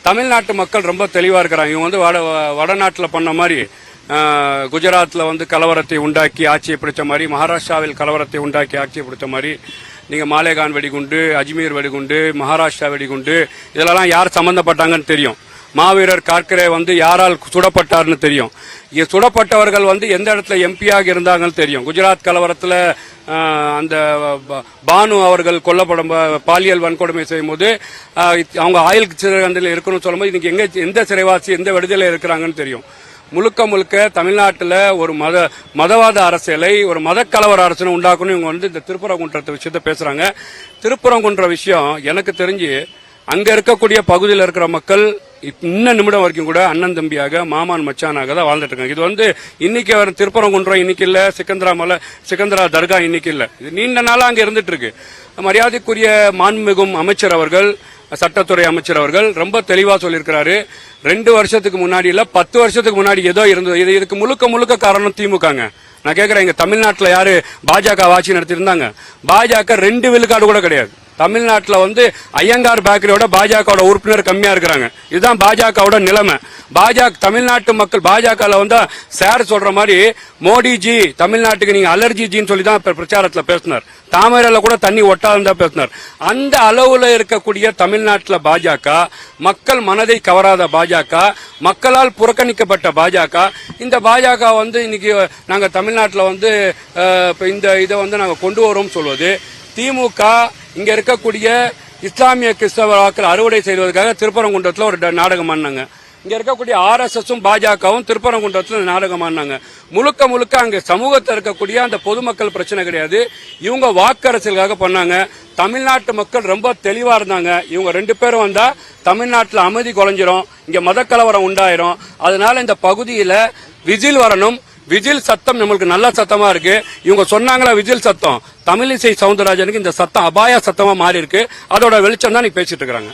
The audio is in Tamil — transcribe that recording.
தமிழ்நாட்டு மக்கள் ரொம்ப தெளிவா இருக்கிறாங்க. இவங்க வந்து வடநாட்டில் பண்ண மாதிரி குஜராத்தில் கலவரத்தை உண்டாக்கி ஆட்சியை பிடிச்ச மாதிரி, மகாராஷ்டிராவில் கலவரத்தை உண்டாக்கி ஆட்சியை பிடிச்ச மாதிரி, நீங்க மாலேகான் வெடிகுண்டு, அஜ்மீர் வெடிகுண்டு, மகாராஷ்டிரா வெடிகுண்டு இதெல்லாம் யார் சம்பந்தப்பட்டாங்கன்னு தெரியும். மாவீரர் கார்கரே யாரால் சுடப்பட்டார்னு தெரியும். சுடப்பட்டவர்கள் எந்த இடத்துல எம்பியாக இருந்தாங்கன்னு தெரியும். குஜராத் கலவரத்தில் அந்த பானு அவர்கள் கொல்லப்படும் பாலியல் வன்கொடுமை செய்யும் போது அவங்க ஆயுள் சிறையில் இருக்கணும்னு சொல்லும்போது இன்னைக்கு எந்த சிறைவாசி எந்த விடுதலை இருக்கிறாங்கன்னு தெரியும். முழுக்க முழுக்க தமிழ்நாட்டில் ஒரு மதவாத அரசியலை, ஒரு மத கலவர அரசியலை உண்டாக்கணும். இவங்க இந்த திருப்பரங்குன்றத்தை விஷயத்த பேசுறாங்க. திருப்பரங்குன்ற விஷயம் எனக்கு தெரிஞ்சு அங்க இருக்கக்கூடிய பகுதியில் இருக்கிற மக்கள் இன்னும் நிமிடம் வரைக்கும் கூட அண்ணன் தம்பியாக, மாமான் மச்சானாக தான் வாழ்ந்துட்டு இருக்காங்க. இது இன்னைக்கு திருப்பரங்குன்றம் இன்னைக்கு இல்ல, சிக்கந்தரா தர்கா இன்னைக்கு இல்ல, இது நீண்ட நாளா அங்க இருந்துட்டு இருக்கு. மரியாதைக்குரிய மாண்புமிகும் அமைச்சர் அவர்கள், சட்டத்துறை அமைச்சர் அவர்கள் ரொம்ப தெளிவா சொல்லியிருக்கிறாரு. 2 வருஷத்துக்கு முன்னாடி இல்ல 10 வருஷத்துக்கு முன்னாடி ஏதோ இருந்தது. இதுக்கு முழுக்க காரணம் திமுகங்க. நான் கேட்கிறேன், இங்க தமிழ்நாட்டில் யாரு பாஜக ஆட்சி நடத்திருந்தாங்க? பாஜக 2 விழுக்காடு கூட கிடையாது. தமிழ்நாட்டில் ஐயங்கார் பேக்கரியோட பாஜக உறுப்பினர் கம்மியா இருக்கிறாங்க. இதுதான் பாஜக நிலைமை. தமிழ்நாட்டு மக்கள் பாஜக சார் சொல்ற மாதிரி மோடிஜி தமிழ்நாட்டுக்கு நீங்க அலர்ஜிஜின்னு சொல்லி தான் பிரச்சாரத்தில் பேசினார். தாமரையில கூட தண்ணி ஒட்டாதான் தான் பேசினார். அந்த அளவுல இருக்கக்கூடிய தமிழ்நாட்டில் பாஜக, மக்கள் மனதை கவராத பாஜக, மக்களால் புறக்கணிக்கப்பட்ட பாஜக, இந்த பாஜக இன்னைக்கு நாங்க தமிழ்நாட்டில் இந்த இதை நாங்க கொண்டு வரோம் சொல்வது, திமுக இங்க இருக்கக்கூடிய இஸ்லாமிய கிறிஸ்தவ வாக்கள் அறுவடை செய்வதற்காக திருப்பரங்குன்றத்தில் ஒரு நாடகம் ஆனாங்க. இங்க இருக்கக்கூடிய RSSம் பாஜகவும் திருப்பரங்குன்றத்தில் நாடகம் ஆனாங்க. முழுக்க அங்க சமூகத்தில் இருக்கக்கூடிய அந்த பொதுமக்கள் பிரச்சனை கிடையாது. இவங்க வாக்கரசியலுக்காக பண்ணாங்க. தமிழ்நாட்டு மக்கள் ரொம்ப தெளிவா இருந்தாங்க. இவங்க 2 பேரும் வந்தா தமிழ்நாட்டில் அமைதி குலைஞ்சிரும், இங்க மத கலவரம் உண்டாயிரும். அதனால இந்த பகுதியில விஜில் வரணும். விஜில் சத்தம் நம்மளுக்கு நல்ல சத்தமா இருக்கு. இவங்க சொன்னாங்களா விஜில் சத்தம், தமிழிசை சவுந்தரராஜனுக்கு இந்த சத்தம் அபாய சத்தமா மாறி இருக்கு. அதோட வெளிச்சம் தான் நீ பேசிட்டு இருக்காங்க.